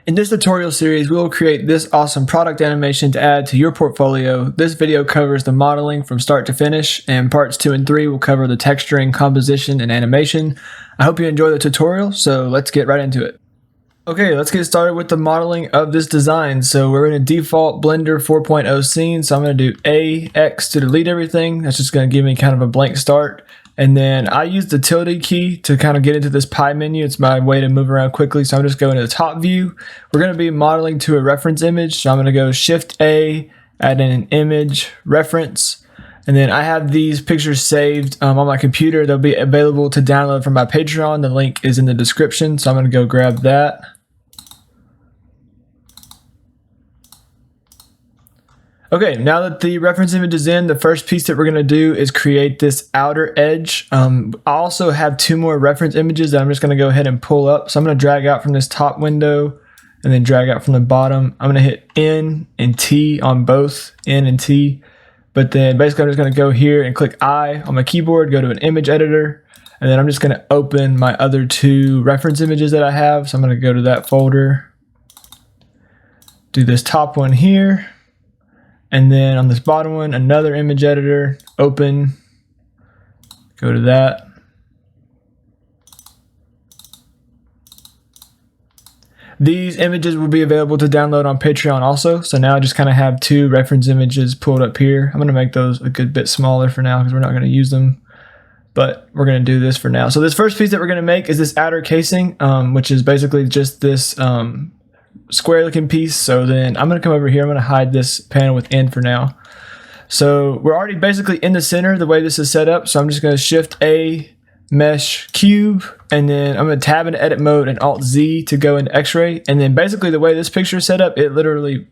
In this tutorial series, we will create this awesome product animation to add to your portfolio. This video covers the modeling from start to finish, and parts 2 and 3 will cover the texturing, composition, and animation. I hope you enjoy the tutorial, so let's get right into it. Okay, let's get started with the modeling of this design. So we're in a default Blender 4.0 scene, so I'm going to do AX to delete everything. That's just going to give me kind of a blank start. And then I use the tilde key to kind of get into this pie menu. It's my way to move around quickly. So I'm just going to the top view. We're going to be modeling to a reference image. So I'm going to go Shift A, add in an image reference. And then I have these pictures saved on my computer. They'll be available to download from my Patreon. The link is in the description. So I'm going to go grab that. Okay, now that the reference image is in, the first piece that we're going to do is create this outer edge. I also have 2 more reference images that I'm just going to go ahead and pull up. So I'm going to drag out from this top window and then drag out from the bottom. I'm going to hit N and T on both, N and T. But then basically I'm just going to go here and click I on my keyboard, go to an image editor, and then I'm just going to open my other 2 reference images that I have. So I'm going to go to that folder, do this top one here. And then on this bottom one, another image editor, open, go to that. These images will be available to download on Patreon also. So now I just kind of have 2 reference images pulled up here. I'm going to make those a good bit smaller for now because we're not going to use them. But we're going to do this for now. So this first piece that we're going to make is this outer casing, which is basically just this square looking piece. So then I'm going to come over here. I'm going to hide this panel with N for now. So we're already basically in the center the way this is set up. So I'm just going to Shift A, mesh cube, and then I'm going to tab into edit mode and Alt Z to go into X-ray. And then basically the way this picture is set up, it literally,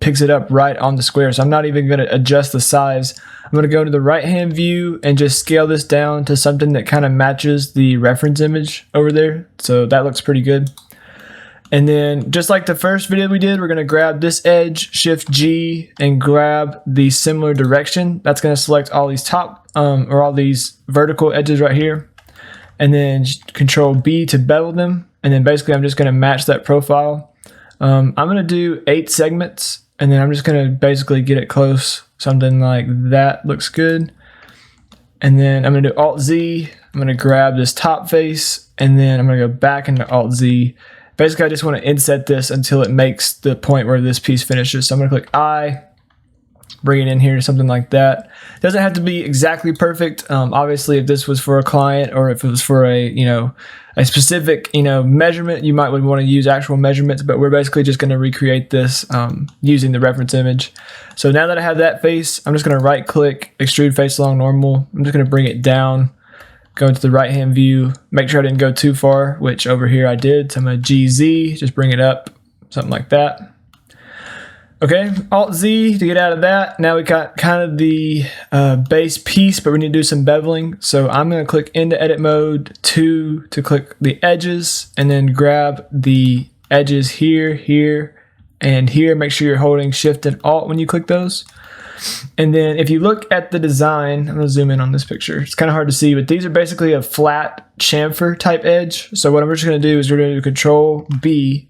picks it up right on the square. So I'm not even going to adjust the size. I'm going to go to the right hand view and just scale this down to something that kind of matches the reference image over there. So that looks pretty good. And then just like the first video we did, we're going to grab this edge, Shift G, and grab the similar direction. That's going to select all these top or all these vertical edges right here. And then Control B to bevel them. And then basically I'm just going to match that profile. I'm going to do 8 segments. And then I'm just going to basically get it close. Something like that looks good. And then I'm going to do Alt Z. I'm going to grab this top face. And then I'm going to go back into Alt Z. Basically, I just want to inset this until it makes the point where this piece finishes. So I'm going to click I, bring it in here to something like that. It doesn't have to be exactly perfect. Obviously, if this was for a client or if it was for a specific measurement, you might want to use actual measurements. But we're basically just going to recreate this using the reference image. So now that I have that face, I'm just going to right click, extrude face along normal. I'm just going to bring it down. Go into the right hand view, make sure I didn't go too far, which over here I did. So I'm going to GZ, just bring it up, something like that. Okay, Alt Z to get out of that. Now we got kind of the base piece, but we need to do some beveling. So I'm going to click into edit mode 2 to click the edges and then grab the edges here, here, and here. Make sure you're holding Shift and Alt when you click those. And then if you look at the design, I'm going to zoom in on this picture. It's kind of hard to see, but these are basically a flat chamfer type edge. So what I'm just going to do is we're going to do Control B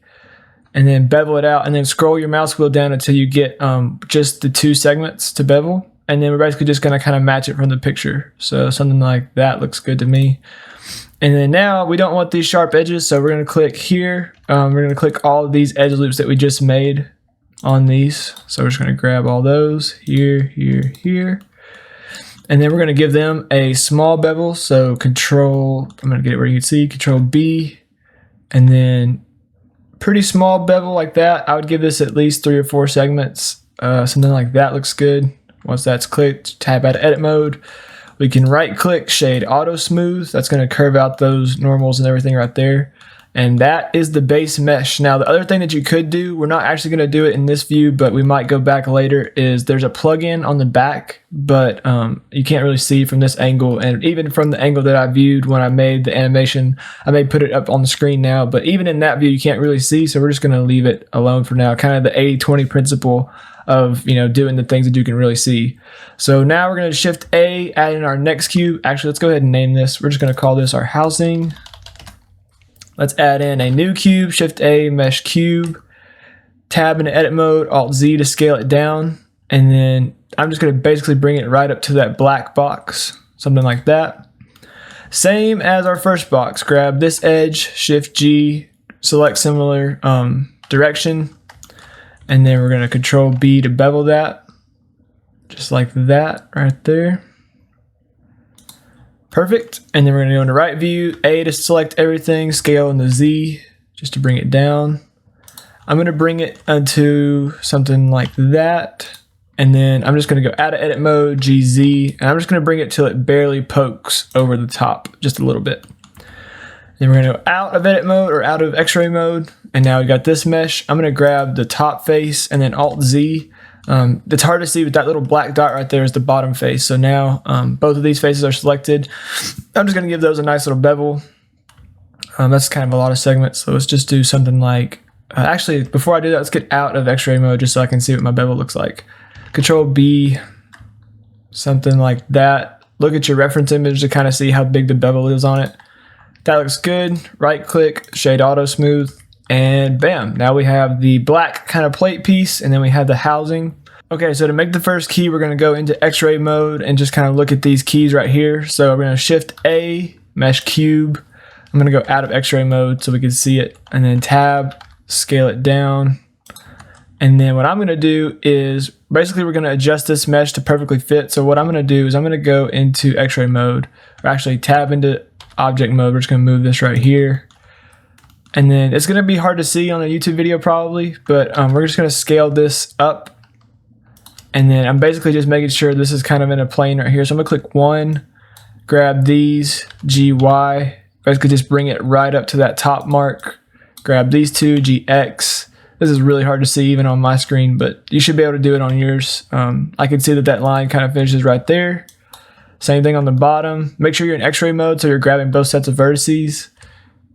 and then bevel it out and then scroll your mouse wheel down until you get just the 2 segments to bevel. And then we're basically just going to kind of match it from the picture. So something like that looks good to me. And then now we don't want these sharp edges. So we're going to click here. We're going to click all of these edge loops that we just made on these. So we're just going to grab all those here, here, here. And then we're going to give them a small bevel. So I'm going to get it where you can see, Control B, and then pretty small bevel like that. I would give this at least 3 or 4 segments. Something like that looks good. Once that's clicked, tab out of edit mode. We can right click, shade auto smooth. That's going to curve out those normals and everything right there. And that is the base mesh. Now, the other thing that you could do, we're not actually going to do it in this view, but we might go back later, is there's a plugin on the back, but you can't really see from this angle. And even from the angle that I viewed when I made the animation, I may put it up on the screen now, but even in that view, you can't really see. So we're just going to leave it alone for now. Kind of the 80-20 principle of, doing the things that you can really see. So now we're going to Shift A, add in our next cube. Actually, let's go ahead and name this. We're just going to call this our housing. Let's add in a new cube, Shift A, mesh cube, tab into edit mode, Alt Z to scale it down. And then I'm just going to basically bring it right up to that black box, something like that. Same as our first box, grab this edge, Shift G, select similar direction. And then we're going to Control B to bevel that, just like that right there. Perfect. And then we're going to go into right view, A to select everything, scale into Z just to bring it down. I'm going to bring it into something like that. And then I'm just going to go out of edit mode, GZ, and I'm just going to bring it till it barely pokes over the top just a little bit. Then we're going to go out of edit mode or out of X-ray mode. And now we got this mesh. I'm going to grab the top face and then Alt Z. It's hard to see, but that little black dot right there is the bottom face. So now both of these faces are selected. I'm just going to give those a nice little bevel. That's kind of a lot of segments. So let's just do something like, actually, before I do that, let's get out of X-ray mode just so I can see what my bevel looks like. Control B, something like that. Look at your reference image to kind of see how big the bevel is on it. That looks good. Right click, shade auto smooth. And bam, now we have the black kind of plate piece, and then we have the housing. Okay, so to make the first key, we're gonna go into X-ray mode and just kind of look at these keys right here. So we're gonna Shift A, mesh cube. I'm gonna go out of X-ray mode so we can see it, and then tab, scale it down. And then what I'm gonna do is, basically we're gonna adjust this mesh to perfectly fit. So what I'm gonna do is I'm gonna go into X-ray mode, or actually tab into object mode. We're just gonna move this right here. And then it's going to be hard to see on a YouTube video probably, but we're just going to scale this up. And then I'm basically just making sure this is kind of in a plane right here. So I'm going to click 1, grab these, GY, basically just bring it right up to that top mark. Grab these two, GX. This is really hard to see even on my screen, but you should be able to do it on yours. I can see that that line kind of finishes right there. Same thing on the bottom. Make sure you're in X-ray mode so you're grabbing both sets of vertices.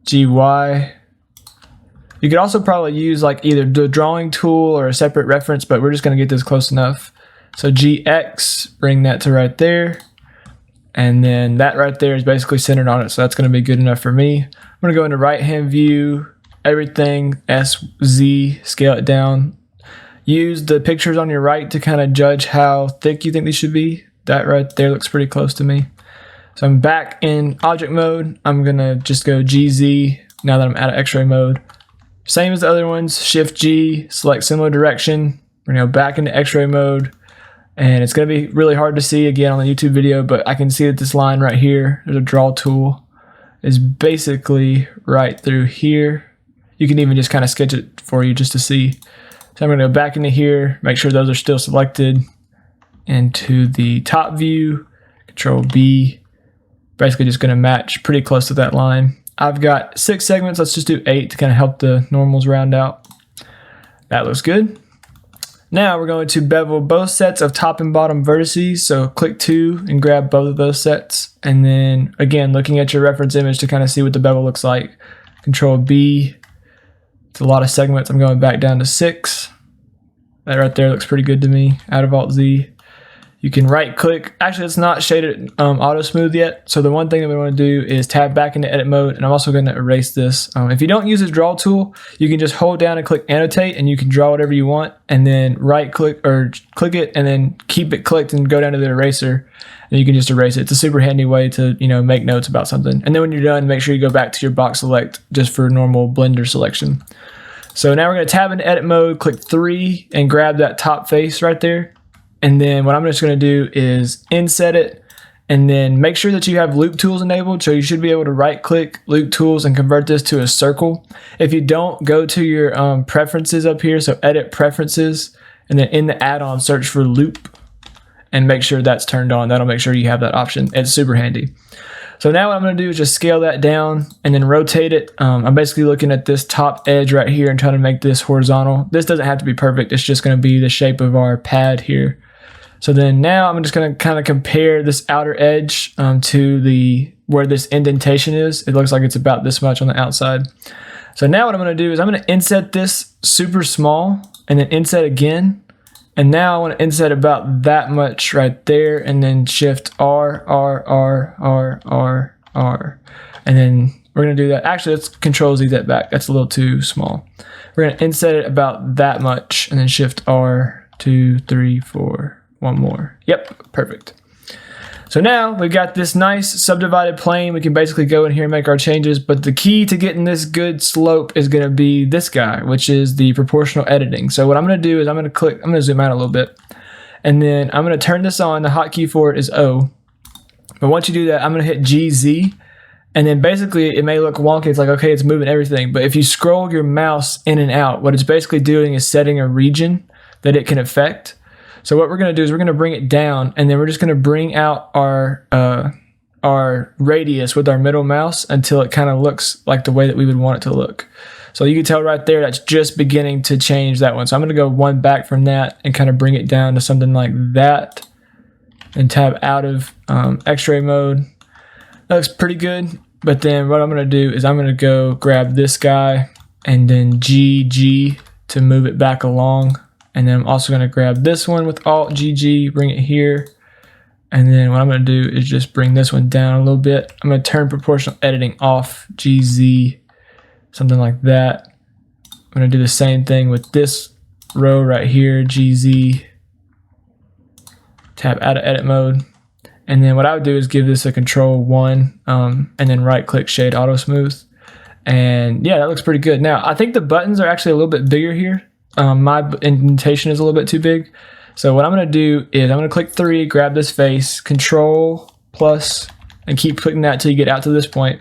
GY. You could also probably use like either the drawing tool or a separate reference, but we're just going to get this close enough. So GX, bring that to right there. And then that right there is basically centered on it. So that's going to be good enough for me. I'm going to go into right hand view, everything, SZ, scale it down. Use the pictures on your right to kind of judge how thick you think these should be. That right there looks pretty close to me. So I'm back in object mode. I'm going to just go GZ now that I'm out of X-ray mode. Same as the other ones, Shift G, select similar direction. We're going to go back into X-ray mode. And it's going to be really hard to see again on the YouTube video, but I can see that this line right here, there's a draw tool, is basically right through here. You can even just kind of sketch it for you just to see. So I'm going to go back into here, make sure those are still selected. Into the top view, Control B, basically just going to match pretty close to that line. I've got 6 segments. Let's just do 8 to kind of help the normals round out. That looks good. Now we're going to bevel both sets of top and bottom vertices. So click 2 and grab both of those sets. And then again, looking at your reference image to kind of see what the bevel looks like. Control B. It's a lot of segments. I'm going back down to 6. That right there looks pretty good to me. Out of Alt Z. You can right click. Actually, it's not shaded auto smooth yet. So the one thing that we want to do is tab back into edit mode, and I'm also going to erase this. If you don't use this draw tool, you can just hold down and click annotate, and you can draw whatever you want, and then right click or click it, and then keep it clicked and go down to the eraser, and you can just erase it. It's a super handy way to make notes about something. And then when you're done, make sure you go back to your box select just for normal Blender selection. So now we're going to tab into edit mode, click 3, and grab that top face right there. And then what I'm just going to do is inset it, and then make sure that you have loop tools enabled. So you should be able to right click loop tools and convert this to a circle. If you don't, go to your preferences up here. So edit preferences, and then in the add-on search for loop and make sure that's turned on. That'll make sure you have that option. It's super handy. So now what I'm going to do is just scale that down and then rotate it. I'm basically looking at this top edge right here and trying to make this horizontal. This doesn't have to be perfect. It's just going to be the shape of our pad here. So then now I'm just going to kind of compare this outer edge to where this indentation is. It looks like it's about this much on the outside. So now what I'm going to do is I'm going to inset this super small and then inset again. And now I want to inset about that much right there, and then Shift R, R, R, R, R, R, and then We're going to do that. Actually, let's Control Z that back. That's a little too small. We're going to inset it about that much and then Shift R, 2, 3, 4, one more. Yep, perfect. So now we've got this nice subdivided plane. We can basically go in here and make our changes, but the key to getting this good slope is going to be this guy, which is the proportional editing. So what I'm going to do is I'm going to zoom out a little bit, and then I'm going to turn this on. The hotkey for it is O. But once you do that, I'm going to hit GZ, and then basically it may look wonky. It's like, okay, it's moving everything. But if you scroll your mouse in and out, what it's basically doing is setting a region that it can affect. So what we're going to do is we're going to bring it down, and then we're just going to bring out our radius with our middle mouse until it kind of looks like the way that we would want it to look. So you can tell right there that's just beginning to change that one. So I'm going to go one back from that and kind of bring it down to something like that and tab out of X-ray mode. That looks pretty good. But then what I'm going to do is I'm going to go grab this guy and then GG to move it back along. And then I'm also going to grab this one with Alt GG, bring it here. And then what I'm going to do is just bring this one down a little bit. I'm going to turn proportional editing off, GZ, something like that. I'm going to do the same thing with this row right here, GZ, tab out of edit mode. And then what I would do is give this a Control 1 and then right click Shade Auto Smooth. And yeah, that looks pretty good. Now, I think the buttons are actually a little bit bigger here. My indentation is a little bit too big. So what I'm going to do is I'm going to click 3, grab this face, Control plus, and keep clicking that till you get out to this point.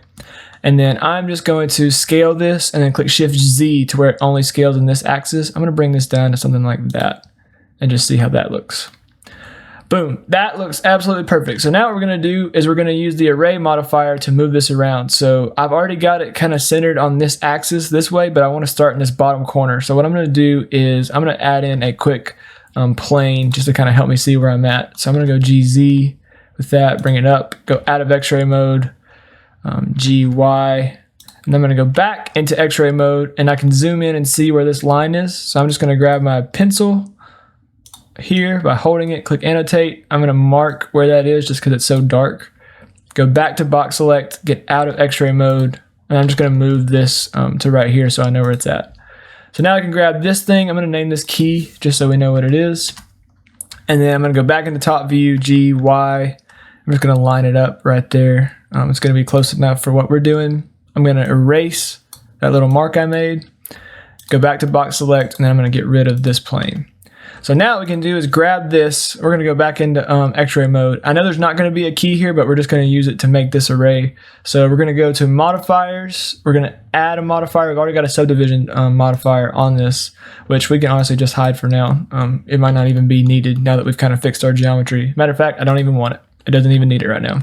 And then I'm just going to scale this and then click Shift Z to where it only scales in this axis. I'm going to bring this down to something like that and just see how that looks. Boom, that looks absolutely perfect. So now what we're going to do is we're going to use the array modifier to move this around. So I've already got it kind of centered on this axis this way, but I want to start in this bottom corner. So what I'm going to do is I'm going to add in a quick plane just to kind of help me see where I'm at. So I'm going to go GZ with that, bring it up, go out of X-ray mode, GY, and I'm going to go back into X-ray mode, and I can zoom in and see where this line is. So I'm just going to grab my pencil here by holding it, click annotate. I'm going to mark where that is just because it's so dark. Go back to box select, get out of X-ray mode, and I'm just going to move this to right here so I know where it's at. So now I can grab this thing. I'm going to name this key just so we know what it is. And then I'm going to go back into top view, G, Y. I'm just going to line it up right there. It's going to be close enough for what we're doing. I'm going to erase that little mark I made, go back to box select, and then I'm going to get rid of this plane. So now what we can do is grab this. We're going to go back into X-ray mode. I know there's not going to be a key here, but we're just going to use it to make this array. So we're going to go to modifiers. We're going to add a modifier. We've already got a subdivision modifier on this, which we can honestly just hide for now. It might not even be needed now that we've kind of fixed our geometry. Matter of fact, I don't even want it. It doesn't even need it right now.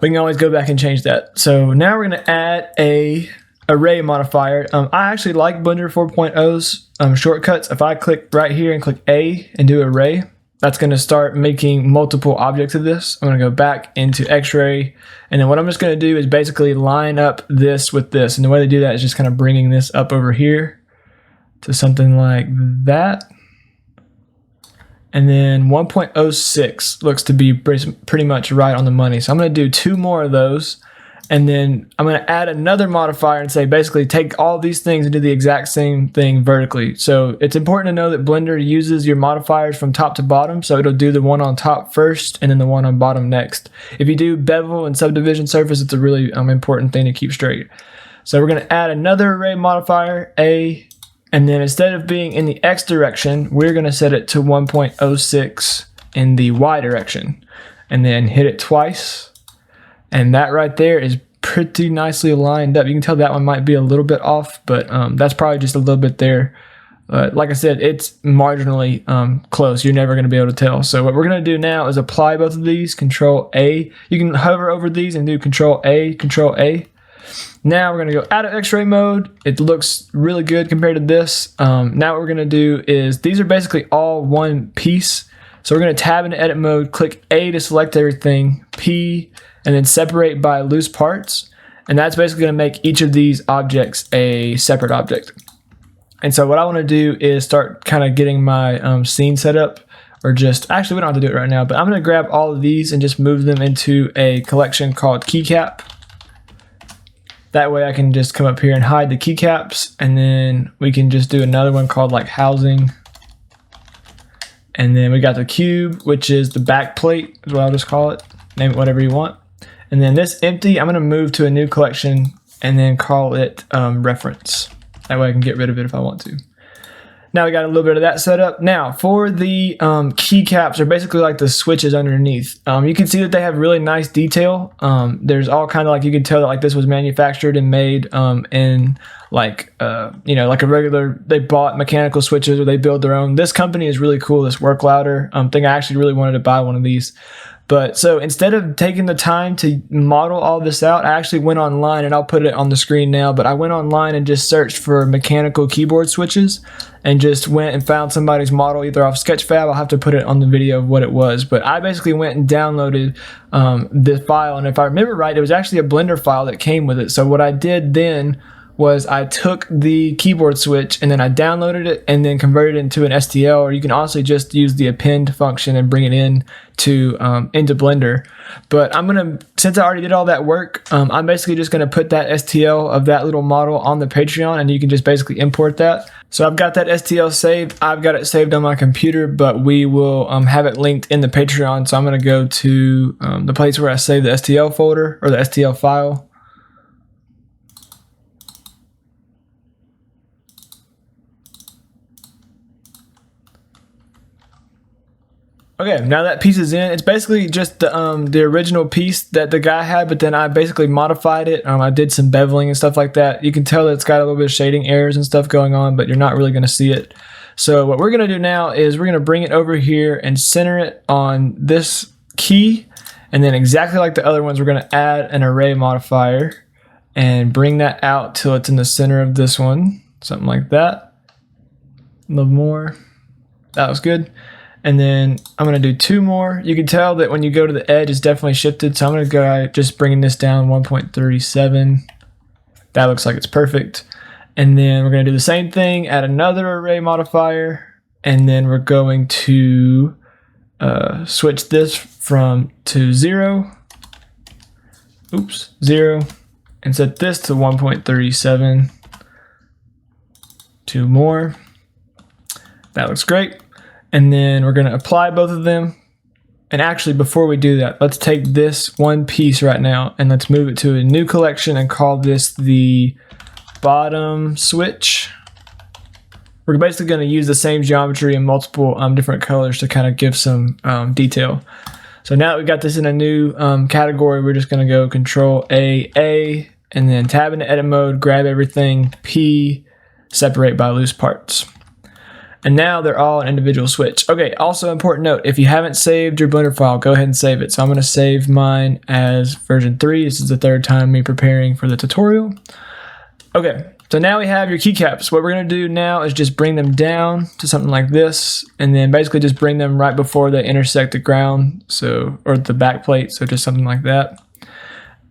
We can always go back and change that. So now we're going to add a array modifier. I actually like Blender 4.0's shortcuts. If I click right here and click A and do array, that's going to start making multiple objects of this. I'm going to go back into X-ray, and then what I'm just going to do is basically line up this with this. And the way to do that is just kind of bringing this up over here to something like that. And then 1.06 looks to be pretty much right on the money. So I'm going to do 2 more of those. And then I'm going to add another modifier and say basically take all these things and do the exact same thing vertically. So it's important to know that Blender uses your modifiers from top to bottom. So it'll do the one on top first and then the one on bottom next. If you do bevel and subdivision surface, it's a really important thing to keep straight. So we're going to add another array modifier, A, and then instead of being in the X direction, we're going to set it to 1.06 in the Y direction. And then hit it twice. And that right there is pretty nicely lined up. You can tell that one might be a little bit off, but that's probably just a little bit there. Like I said, it's marginally close. You're never going to be able to tell. So what we're going to do now is apply both of these, Control A. You can hover over these and do Control A, Control A. Now we're going to go out of X-ray mode. It looks really good compared to this. Now what we're going to do is these are basically all one piece. So we're going to tab into edit mode, click A to select everything, P, and then separate by loose parts. And that's basically going to make each of these objects a separate object. And so what I want to do is start kind of getting my scene set up, or just, actually we don't have to do it right now, but I'm going to grab all of these and just move them into a collection called keycap. That way I can just come up here and hide the keycaps, and then we can just do another one called like housing. And then we got the cube, which is the back plate, is what I'll just call it. Name it whatever you want. And then this empty, I'm going to move to a new collection and then call it reference. That way I can get rid of it if I want to. Now we got a little bit of that set up. Now for the keycaps, are basically like the switches underneath. You can see that they have really nice detail. There's all kind of like, you can tell that like this was manufactured and made in like you know, like a regular, they bought mechanical switches or they build their own. This company is really cool. This Work Louder thing. I actually really wanted to buy one of these. But so instead of taking the time to model all this out, I actually went online, and I'll put it on the screen now, but I went online and just searched for mechanical keyboard switches and just went and found somebody's model either off Sketchfab. I'll have to put it on the video of what it was. But I basically went and downloaded this file, and if I remember right, it was actually a Blender file that came with it. So what I did then was I took the keyboard switch and then I downloaded it and then converted it into an STL, or you can also just use the append function and bring it in to into Blender. But I'm gonna, since I already did all that work, I'm basically just gonna put that STL of that little model on the Patreon, and you can just basically import that. So I've got that STL saved. I've got it saved on my computer, but we will have it linked in the Patreon. So I'm gonna go to the place where I save the STL folder or the STL file. Okay, now that piece is in. It's basically just the original piece that the guy had, but then I basically modified it. I did some beveling and stuff like that. You can tell that it's got a little bit of shading errors and stuff going on, but you're not really going to see it. So what we're going to do now is we're going to bring it over here and center it on this key. And then exactly like the other ones, we're going to add an array modifier and bring that out till it's in the center of this one. Something like that. A little more. That was good. And then I'm going to do two more. You can tell that when you go to the edge, it's definitely shifted. So I'm going to go just bringing this down 1.37. That looks like it's perfect. And then we're going to do the same thing, add another array modifier. And then we're going to switch this to 0. Oops, 0. And set this to 1.37. Two more. That looks great. And then we're going to apply both of them. And actually, before we do that, let's take this one piece right now and let's move it to a new collection and call this the bottom switch. We're basically going to use the same geometry in multiple different colors to kind of give some detail. So now that we've got this in a new category, we're just going to go Control A, and then tab into edit mode, grab everything, P, separate by loose parts. And now they're all an individual switch. Okay, also important note, if you haven't saved your Blender file, go ahead and save it. So I'm going to save mine as version 3. This is the third time me preparing for the tutorial. Okay, so now we have your keycaps. What we're going to do now is just bring them down to something like this, and then basically just bring them right before they intersect the ground, or the back plate, so just something like that.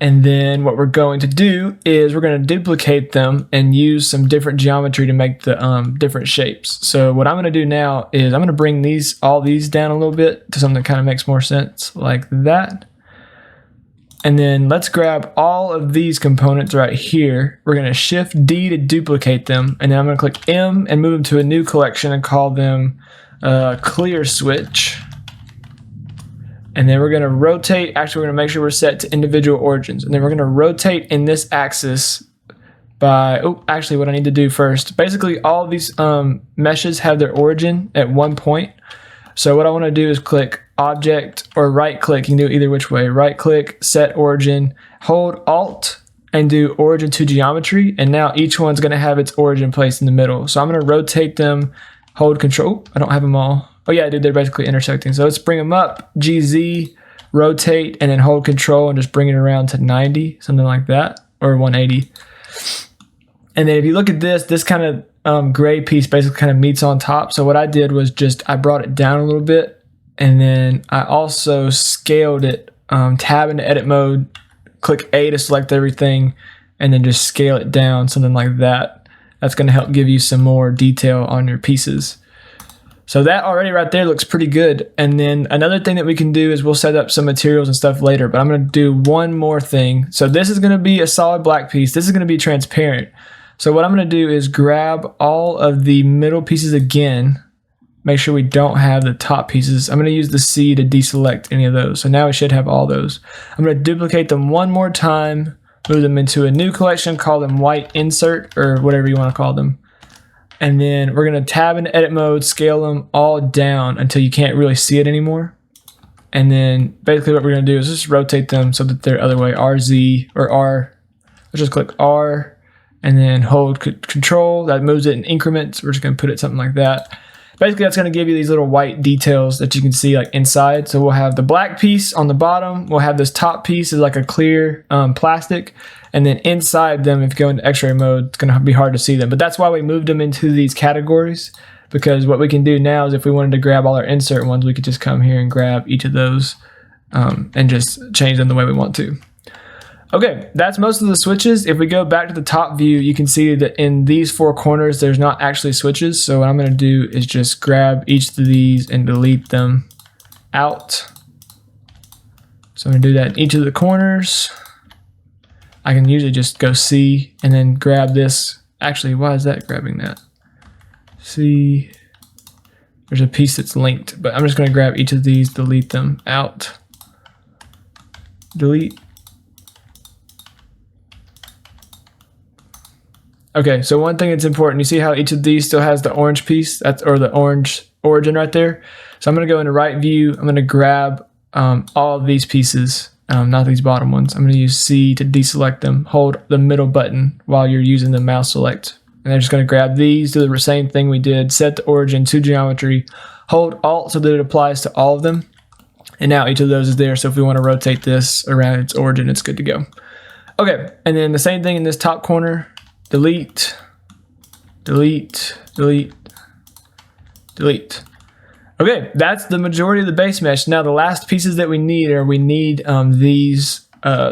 And then what we're going to do is we're going to duplicate them and use some different geometry to make the different shapes. So what I'm going to do now is I'm going to bring all these down a little bit to something that kind of makes more sense, like that. And then let's grab all of these components right here. We're going to Shift D to duplicate them, and then I'm going to click M and move them to a new collection and call them Clear Switch. And then we're going to rotate, actually we're going to make sure we're set to individual origins. And then we're going to rotate in this axis by, actually what I need to do first. Basically all of these meshes have their origin at one point. So what I want to do is click Object or right click, you can do it either which way. Right click, set origin, hold Alt and do origin to geometry. And now each one's going to have its origin placed in the middle. So I'm going to rotate them, hold Control. I don't have them all. Oh yeah, dude, they're basically intersecting. So let's bring them up, GZ, rotate, and then hold Control and just bring it around to 90, something like that, or 180. And then if you look at this kind of gray piece basically kind of meets on top. So what I did was I brought it down a little bit, and then I also scaled it, tab into edit mode, click A to select everything, and then just scale it down, something like that. That's going to help give you some more detail on your pieces. So that already right there looks pretty good. And then another thing that we can do is we'll set up some materials and stuff later, but I'm going to do one more thing. So this is going to be a solid black piece. This is going to be transparent. So what I'm going to do is grab all of the middle pieces again. Make sure we don't have the top pieces. I'm going to use the C to deselect any of those. So now we should have all those. I'm going to duplicate them one more time, move them into a new collection, call them white insert or whatever you want to call them. And then we're going to tab into edit mode, scale them all down until you can't really see it anymore. And then basically what we're going to do is just rotate them so that they're other way, RZ or R. Let's just click R and then hold control. That moves it in increments. We're just going to put it something like that. Basically, that's going to give you these little white details that you can see like inside. So we'll have the black piece on the bottom. We'll have this top piece is like a clear plastic. And then inside them, if you go into x-ray mode, it's going to be hard to see them. But that's why we moved them into these categories. Because what we can do now is if we wanted to grab all our insert ones, we could just come here and grab each of those and just change them the way we want to. Okay, that's most of the switches. If we go back to the top view, you can see that in these four corners, there's not actually switches. So what I'm going to do is just grab each of these and delete them out. So I'm going to do that in each of the corners. I can usually just go C and then grab this. Actually, why is that grabbing that? C. There's a piece that's linked, but I'm just going to grab each of these, delete them out. Delete. Okay, so one thing that's important, you see how each of these still has the orange piece, or the orange origin right there? So I'm going to go into right view, I'm going to grab all of these pieces, not these bottom ones. I'm going to use C to deselect them, hold the middle button while you're using the mouse select. And I'm just going to grab these, do the same thing we did, set the origin to geometry, hold Alt so that it applies to all of them. And now each of those is there, so if we want to rotate this around its origin, it's good to go. Okay, and then the same thing in this top corner. Delete, delete, delete, delete. Okay, that's the majority of the base mesh. Now the last pieces that we need are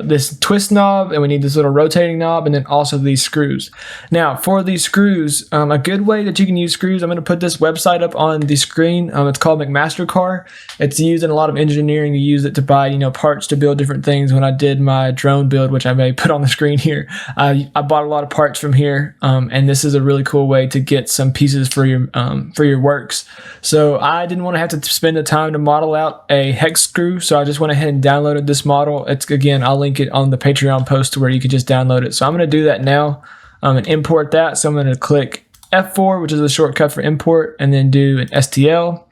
this twist knob, and we need this little rotating knob, and then also these screws. Now for these screws, a good way that you can use screws, I'm going to put this website up on the screen. It's called McMastercar. It's used in a lot of engineering. You use it to buy, parts to build different things. When I did my drone build, which I may put on the screen here, I bought a lot of parts from here, and this is a really cool way to get some pieces for your works. So I didn't want to have to spend the time to model out a hex screw, so I just went ahead and downloaded this model. It's, again, I'll link it on the Patreon post to where you could just download it. So I'm going to do that now and import that. So I'm going to click F4, which is a shortcut for import, and then do an STL.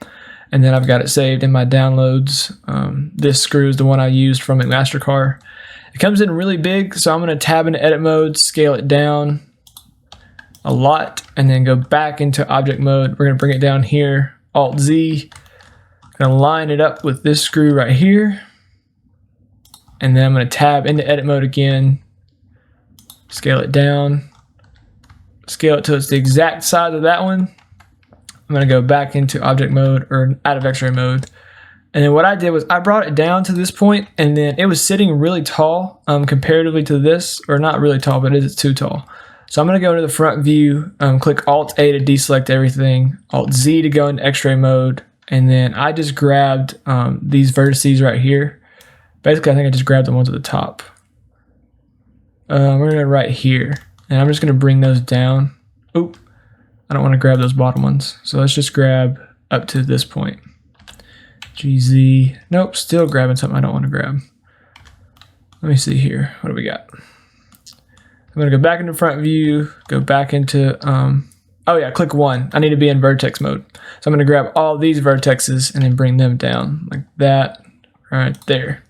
And then I've got it saved in my downloads. This screw is the one I used from McMastercar. It comes in really big, so I'm going to tab into edit mode, scale it down a lot, and then go back into object mode. We're going to bring it down here, Alt Z. Going to line it up with this screw right here. And then I'm going to tab into edit mode again, scale it down, scale it till it's the exact size of that one. I'm going to go back into object mode or out of x-ray mode. And then what I did was I brought it down to this point, and then it was sitting really tall comparatively to this, or not really tall, but it's too tall. So I'm going to go into the front view, click Alt A to deselect everything, Alt Z to go into x-ray mode, and then I just grabbed these vertices right here. Basically, I think I just grabbed the ones at the top. We're going to right here, and I'm just going to bring those down. Oop, I don't want to grab those bottom ones. So let's just grab up to this point. GZ, nope, still grabbing something I don't want to grab. Let me see here, what do we got? I'm going to go back into front view, go back into, oh yeah, click 1. I need to be in vertex mode. So I'm going to grab all these vertexes and then bring them down like that, right there.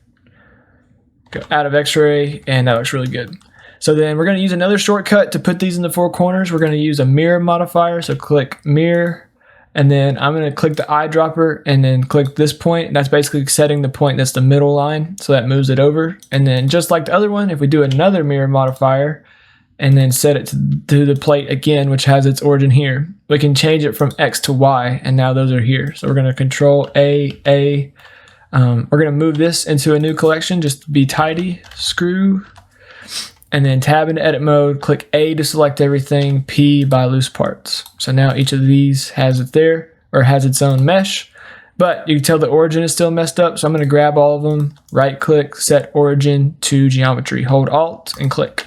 Go out of x-ray, and that looks really good. So then we're going to use another shortcut to put these in the four corners. We're going to use a mirror modifier. So click mirror, and then I'm going to click the eyedropper and then click this point. That's basically setting the point that's the middle line. So that moves it over. And then just like the other one, if we do another mirror modifier and then set it to the plate again, which has its origin here, we can change it from X to Y, and now those are here. So we're going to control A. We're going to move this into a new collection, just be tidy, screw, and then tab into edit mode, click A to select everything, P by loose parts. So now each of these has it there. or has its own mesh, but you can tell the origin is still messed up. So I'm going to grab all of them, right click, set origin to geometry, hold Alt and click.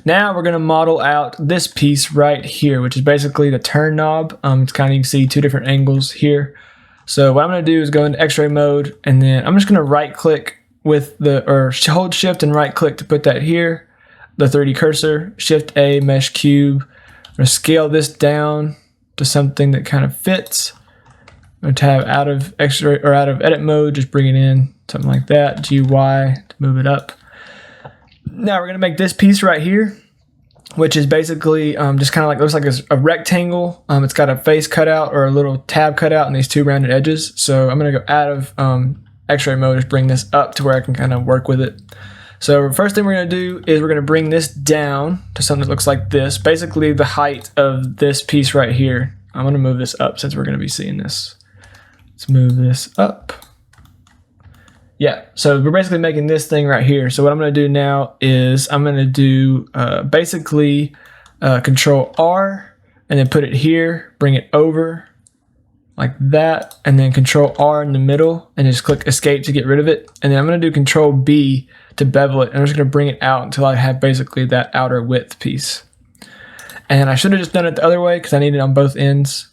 Now we're going to model out this piece right here, which is basically the turn knob. It's kind of, you can see two different angles here. So what I'm going to do is go into X-ray mode, and then I'm just going to right click with or hold shift and right click to put that here, the 3D cursor, shift A, mesh cube. I'm going to scale this down to something that kind of fits. I'm going to tab out of X-ray or out of edit mode, just bring it in, something like that, GY to move it up. Now we're going to make this piece right here, which is basically just kind of like, looks like a rectangle. It's got a face cutout or a little tab cutout and these two rounded edges. So I'm going to go out of X-ray mode, just bring this up to where I can kind of work with it. So first thing we're going to do is we're going to bring this down to something that looks like this. Basically the height of this piece right here. I'm going to move this up since we're going to be seeing this. Let's move this up. Yeah, so we're basically making this thing right here. So what I'm going to do now is I'm going to do basically Control R and then put it here, bring it over like that, and then Control R in the middle and just click Escape to get rid of it. And then I'm going to do Control B to bevel it, and I'm just going to bring it out until I have basically that outer width piece. And I should have just done it the other way because I need it on both ends.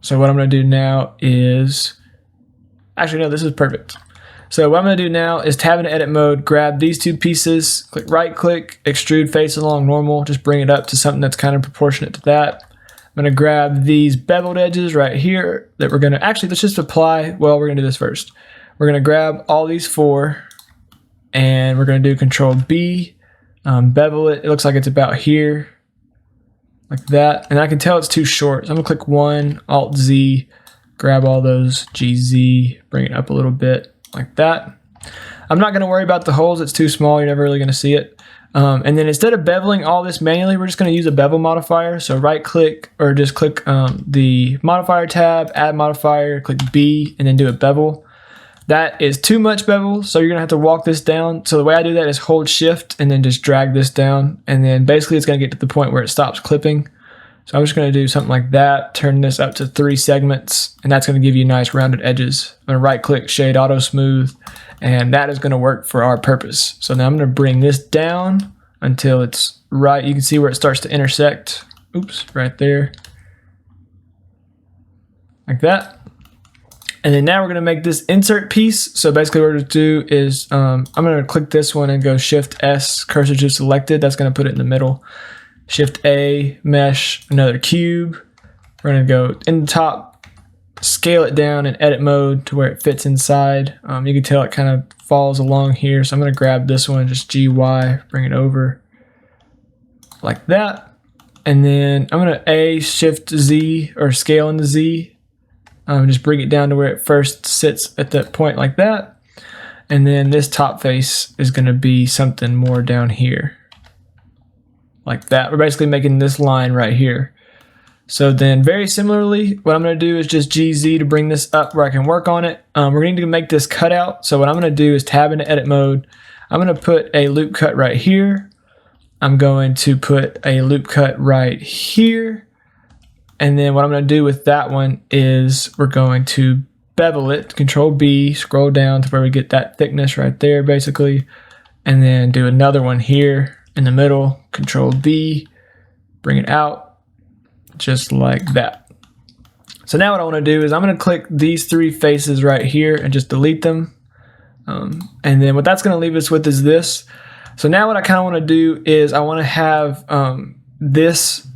So what I'm going to do now is, actually no, this is perfect. So what I'm going to do now is tab into edit mode, grab these two pieces, click right click, extrude face along normal, just bring it up to something that's kind of proportionate to that. I'm going to grab these beveled edges right here that we're going to, actually let's just apply, well we're going to do this first. We're going to grab all these four and we're going to do Control B, bevel it, it looks like it's about here, like that. And I can tell it's too short, so I'm going to click 1, Alt Z, grab all those, GZ, bring it up a little bit. Like that. I'm not going to worry about the holes. It's too small. You're never really going to see it. And then instead of beveling all this manually, we're just going to use a bevel modifier. So right click or just click the modifier tab, add modifier, click B, and then do a bevel. That is too much bevel, so you're going to have to walk this down. So the way I do that is hold shift and then just drag this down. And then basically it's going to get to the point where it stops clipping. So I'm just going to do something like that, turn this up to 3 segments, and that's going to give you nice rounded edges. I'm going to right click, shade auto smooth, and that is going to work for our purpose. So now I'm going to bring this down until it's right. You can see where it starts to intersect. Oops, right there. Like that. And then now we're going to make this insert piece. So basically what we're going to do is I'm going to click this one and go Shift S, cursor to selected. That's going to put it in the middle. Shift A, mesh, another cube. We're going to go in the top, scale it down in edit mode to where it fits inside. You can tell it kind of falls along here. So I'm going to grab this one, just GY, bring it over like that. And then I'm going to A, Shift Z, or scale in the Z. Just bring it down to where it first sits at that point like that. And then this top face is going to be something more down here. Like that. We're basically making this line right here. So then very similarly, what I'm going to do is just GZ to bring this up where I can work on it. We're going to make this cutout. So what I'm going to do is tab into edit mode. I'm going to put a loop cut right here. I'm going to put a loop cut right here. And then what I'm going to do with that one is we're going to bevel it, Control B, scroll down to where we get that thickness right there basically. And then do another one here in the middle, Control B, bring it out just like that. So now what I want to do is I'm going to click these 3 faces right here and just delete them. And then what that's going to leave us with is this. So now what I kind of want to do is I want to have this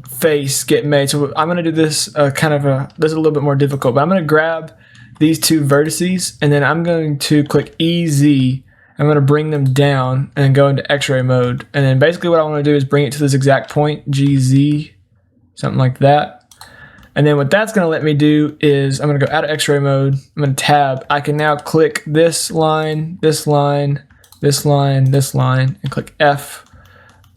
face get made. So I'm going to do this this is a little bit more difficult, but I'm going to grab these 2 vertices and then I'm going to click EZ. I'm going to bring them down and go into X-ray mode. And then basically what I want to do is bring it to this exact point, GZ, something like that. And then what that's going to let me do is I'm going to go out of X-ray mode. I'm going to tab. I can now click this line, this line, this line, this line, and click F.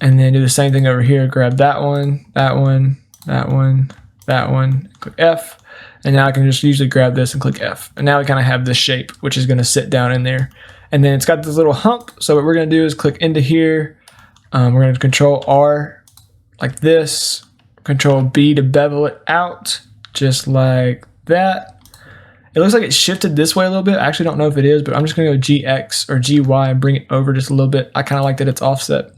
And then do the same thing over here. Grab that one, that one, that one, that one, click F. And now I can just usually grab this and click F. And now we kind of have this shape, which is going to sit down in there. And then it's got this little hump. So what we're going to do is click into here. We're going to Control R like this. Control B to bevel it out. just like that. It looks like it's shifted this way a little bit. I actually don't know if it is, but I'm just gonna go GX or GY and bring it over just a little bit. I kind of like that it's offset.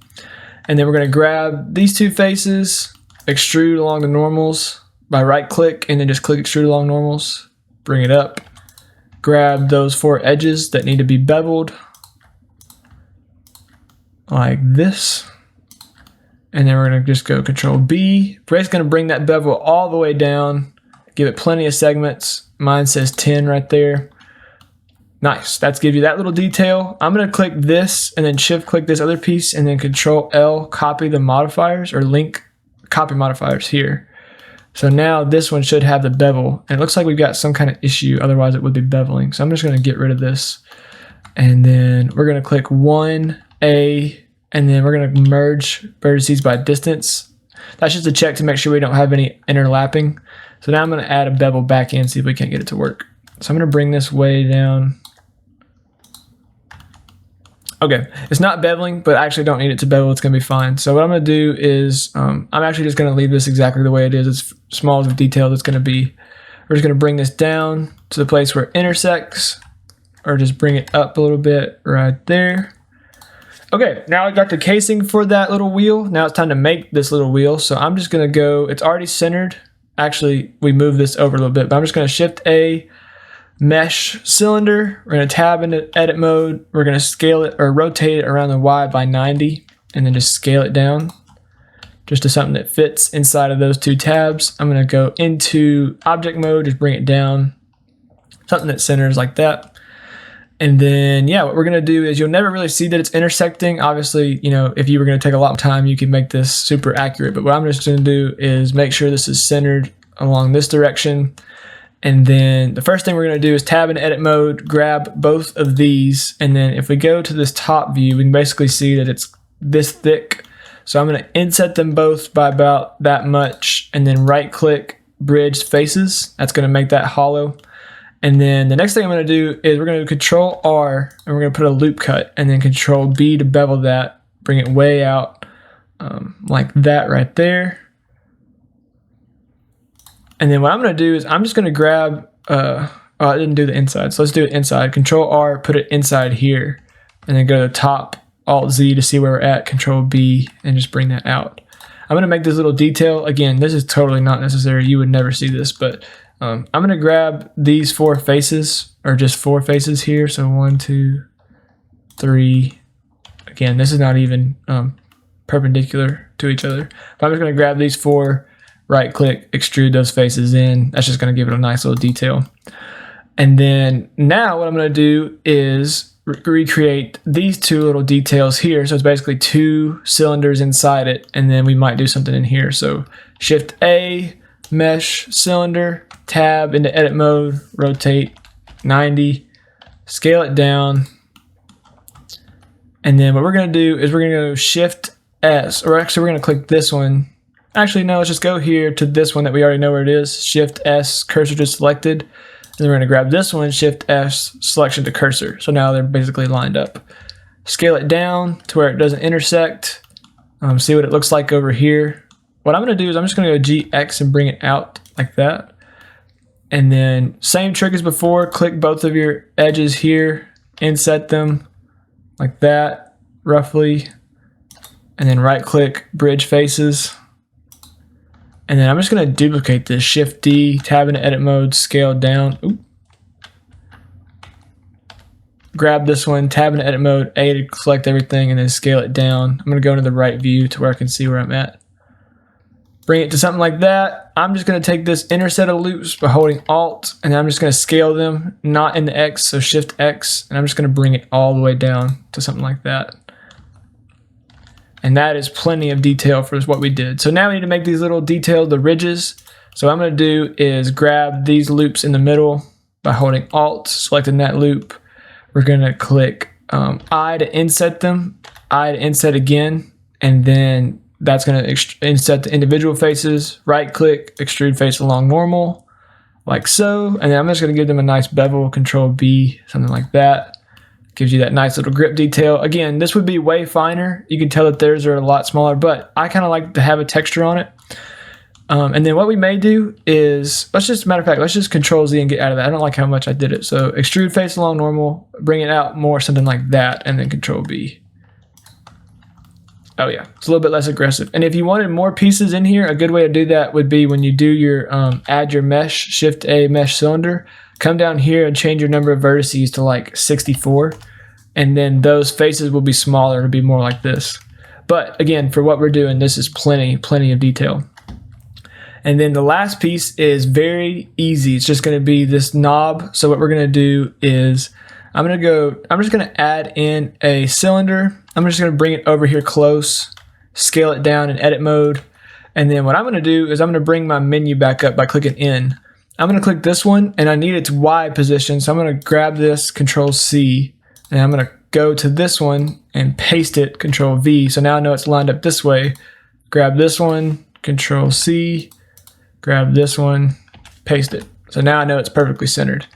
And then we're gonna grab these two faces, extrude along the normals by right click, and then just click extrude along normals, bring it up, grab those 4 edges that need to be beveled like this. And then we're gonna just go Control B. We're just gonna bring that bevel all the way down, give it plenty of segments. Mine says 10 right there. Nice, that's give you that little detail. I'm gonna click this and then shift click this other piece and then Control L, copy the modifiers or link copy modifiers here. So now this one should have the bevel, and it looks like we've got some kind of issue, otherwise it would be beveling. So I'm just gonna get rid of this. And then we're gonna click 1A, and then we're gonna merge vertices by distance. That's just a check to make sure we don't have any interlapping. So now I'm gonna add a bevel back in, see if we can't get it to work. So I'm gonna bring this way down. Okay, it's not beveling, but I actually don't need it to bevel, it's gonna be fine. So what I'm gonna do is, I'm actually just gonna leave this exactly the way it is. It's small as a detail it's gonna be. We're just gonna bring this down to the place where it intersects, or just bring it up a little bit right there. Okay, now I got the casing for that little wheel. Now it's time to make this little wheel. So I'm just gonna go, it's already centered. Actually, we moved this over a little bit, but I'm just gonna Shift A, mesh cylinder. We're gonna tab into edit mode. We're gonna scale it or rotate it around the Y by 90 and then just scale it down just to something that fits inside of those 2 tabs. I'm gonna go into object mode, just bring it down, something that centers like that. And then, yeah, what we're gonna do is you'll never really see that it's intersecting. Obviously, you know, if you were gonna take a lot of time, you could make this super accurate. But what I'm just gonna do is make sure this is centered along this direction. And then the first thing we're gonna do is tab into edit mode, grab both of these. And then if we go to this top view, we can basically see that it's this thick. So I'm gonna inset them both by about that much, and then right click, bridge faces. That's gonna make that hollow. And then the next thing I'm going to do is we're going to Control R and we're going to put a loop cut, and then Control B to bevel that, bring it way out like that right there. And then what I'm going to do is I'm just going to grab, oh, I didn't do the inside, so let's do it inside. Control R, put it inside here, and then go to the top, Alt Z to see where we're at, Control B, and just bring that out. I'm going to make this little detail. Again, this is totally not necessary. You would never see this, but I'm going to grab these 4 faces, or just 4 faces here. So 1, 2, 3. Again, this is not even perpendicular to each other. But I'm just going to grab these 4, right click, extrude those faces in. That's just going to give it a nice little detail. And then now what I'm going to do is recreate these 2 little details here. So it's basically 2 cylinders inside it, and then we might do something in here. So Shift A, mesh cylinder, tab into edit mode, rotate 90, scale it down. And then what we're going to do is we're going to go Shift S, or actually we're going to click this one. Actually, no, let's just go here to this one that we already know where it is. Shift S, cursor to selected. And then we're going to grab this one, Shift S, selection to cursor. So now they're basically lined up. Scale it down to where it doesn't intersect. See what it looks like over here. What I'm going to do is I'm just going to go GX and bring it out like that. And then same trick as before, click both of your edges here, inset them like that, roughly. And then right click, bridge faces. And then I'm just gonna duplicate this, Shift D, tab into edit mode, scale down. Oop. Grab this one, tab into edit mode, A to select everything, and then scale it down. I'm gonna go into the right view to where I can see where I'm at. Bring it to something like that. I'm just going to take this inner set of loops by holding Alt, and I'm just going to scale them, not in the X, so Shift X, and I'm just going to bring it all the way down to something like that. And that is plenty of detail for what we did. So now we need to make these little detailed, the ridges. So what I'm going to do is grab these loops in the middle by holding Alt, selecting that loop. We're going to click I to inset them, I to inset again, and then that's going to inset the individual faces, right click, extrude face along normal, like so. And then I'm just going to give them a nice bevel, Control B, something like that. Gives you that nice little grip detail. Again, this would be way finer. You can tell that theirs are a lot smaller, but I kind of like to have a texture on it. And then what we may do is, let's just Control Z and get out of that. I don't like how much I did it. So extrude face along normal, bring it out more, something like that, and then Control B. Oh yeah, it's a little bit less aggressive. And if you wanted more pieces in here, a good way to do that would be when you do your add your mesh, Shift A mesh cylinder, come down here and change your number of vertices to like 64. And then those faces will be smaller. It'll be more like this. But again, for what we're doing, this is plenty of detail. And then the last piece is very easy. It's just going to be this knob. So what we're going to do is I'm just going to add in a cylinder. I'm just going to bring it over here close, scale it down in edit mode. And then what I'm going to do is I'm going to bring my menu back up by clicking in. I'm going to click this one and I need its Y position. So I'm going to grab this, Control C, and I'm going to go to this one and paste it, Control V. So now I know it's lined up this way. Grab this one, Control C, grab this one, paste it. So now I know it's perfectly centered.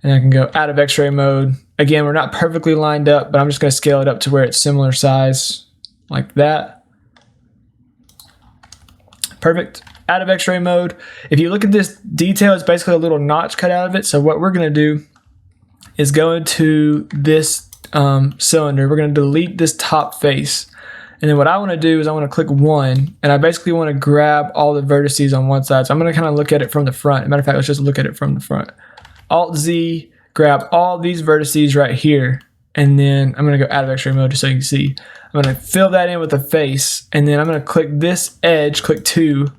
And I can go out of X-ray mode. Again, we're not perfectly lined up, but I'm just going to scale it up to where it's similar size, like that. Perfect. Out of X-ray mode. If you look at this detail, it's basically a little notch cut out of it. So what we're going to do is go into this cylinder. We're going to delete this top face. And then what I want to do is I want to click 1, and I basically want to grab all the vertices on one side. So I'm going to kind of look at it from the front. As a matter of fact, let's just look at it from the front. Alt-Z, grab all these vertices right here, and then I'm going to go out of X-ray mode just so you can see. I'm going to fill that in with a face, and then I'm going to click this edge, click 2, and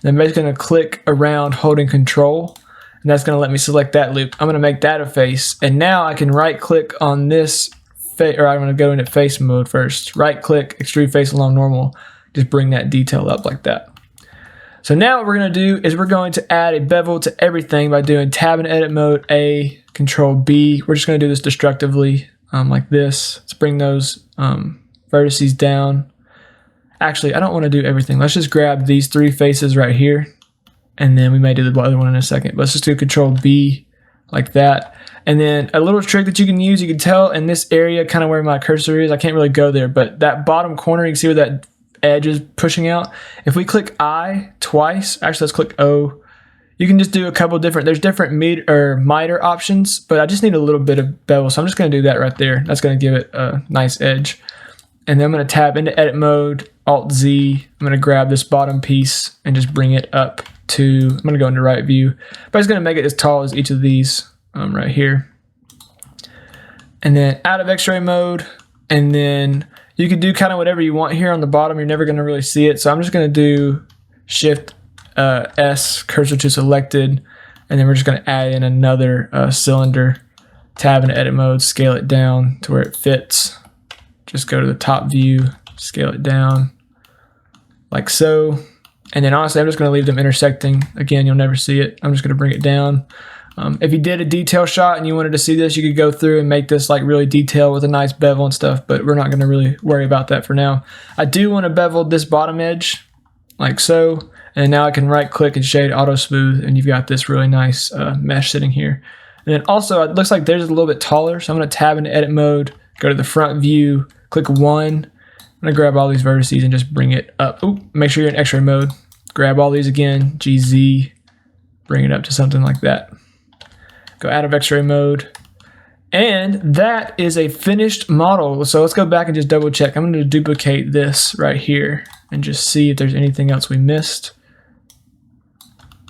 I'm basically going to click around holding Control, and that's going to let me select that loop. I'm going to make that a face, and now I can right-click on this face, or I'm going to go into face mode first. Right-click, extrude face along normal, just bring that detail up like that. So now what we're going to do is we're going to add a bevel to everything by doing tab in edit mode, A, Control B. We're just going to do this destructively like this. Let's bring those vertices down. Actually, I don't want to do everything. Let's just grab these 3 faces right here, and then we may do the other one in a second. But let's just do Control B like that. And then a little trick that you can use, you can tell in this area kind of where my cursor is. I can't really go there, but that bottom corner, you can see where that edge is pushing out. If we click I twice, actually let's click O, you can just do a couple different, there's different miter options, but I just need a little bit of bevel, so I'm just going to do that right there. That's going to give it a nice edge. And then I'm going to tab into edit mode, Alt-Z, I'm going to grab this bottom piece and just bring it up to, I'm going to go into right view, but it's going to make it as tall as each of these right here. And then out of X-ray mode, and then you can do kind of whatever you want here on the bottom. You're never going to really see it. So I'm just going to do Shift S, cursor to selected, and then we're just going to add in another cylinder. Tab in edit mode, scale it down to where it fits. Just go to the top view, scale it down like so. And then honestly, I'm just going to leave them intersecting. Again, you'll never see it. I'm just going to bring it down. If you did a detail shot and you wanted to see this, you could go through and make this like really detailed with a nice bevel and stuff, but we're not going to really worry about that for now. I do want to bevel this bottom edge like so, and now I can right click and shade auto smooth, and you've got this really nice mesh sitting here. And then also it looks like theirs is a little bit taller, so I'm going to tab into edit mode, go to the front view, click 1. I'm going to grab all these vertices and just bring it up. Ooh, make sure you're in X-ray mode. Grab all these again, GZ, bring it up to something like that. Go out of X-ray mode, and that is a finished model. So let's go back and just double check. I'm going to duplicate this right here and just see if there's anything else we missed.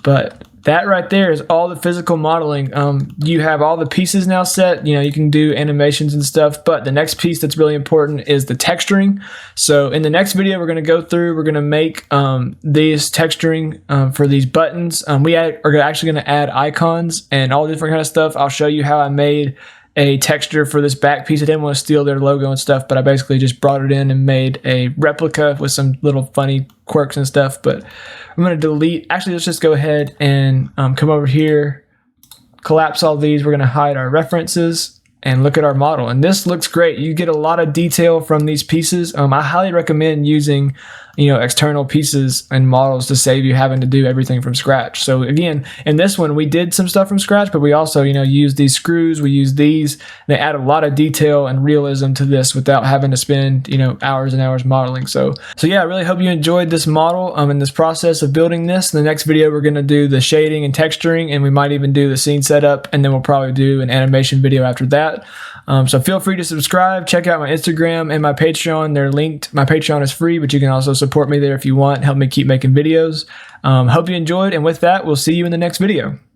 But that right there is all the physical modeling. You have all the pieces now set. You know, you can do animations and stuff, but the next piece that's really important is the texturing. So in the next video, we're going to go through, we're going to make these texturing for these buttons. We are actually going to add icons and all different kind of stuff. I'll show you how I made a texture for this back piece. I didn't want to steal their logo and stuff, but I basically just brought it in and made a replica with some little funny quirks and stuff. But I'm going to delete, actually let's just go ahead and come over here, collapse all these. We're going to hide our references and look at our model. And this looks great. You get a lot of detail from these pieces. I highly recommend using external pieces and models to save you having to do everything from scratch. So again, in this one, we did some stuff from scratch, but we also, used these screws, we used these. They add a lot of detail and realism to this without having to spend, hours and hours modeling. So yeah, I really hope you enjoyed this model in this process of building this. In the next video, we're going to do the shading and texturing, and we might even do the scene setup, and then we'll probably do an animation video after that. So feel free to subscribe, check out my Instagram and my Patreon. They're linked. My Patreon is free, but you can also support me there if you want, help me keep making videos. Hope you enjoyed, and with that, we'll see you in the next video.